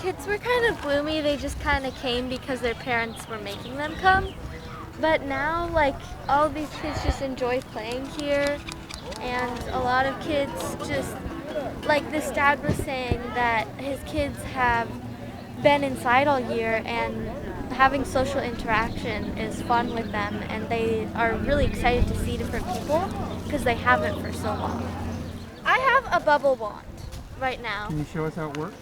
kids were kind of gloomy. They just kind of came because their parents were making them come. But now, like, all these kids just enjoy playing here, and a lot of kids just, like this dad was saying that his kids have been inside all year and having social interaction is fun with them, and they are really excited to see different people because they haven't for so long. I have a bubble wand right now. Can you show us how it works?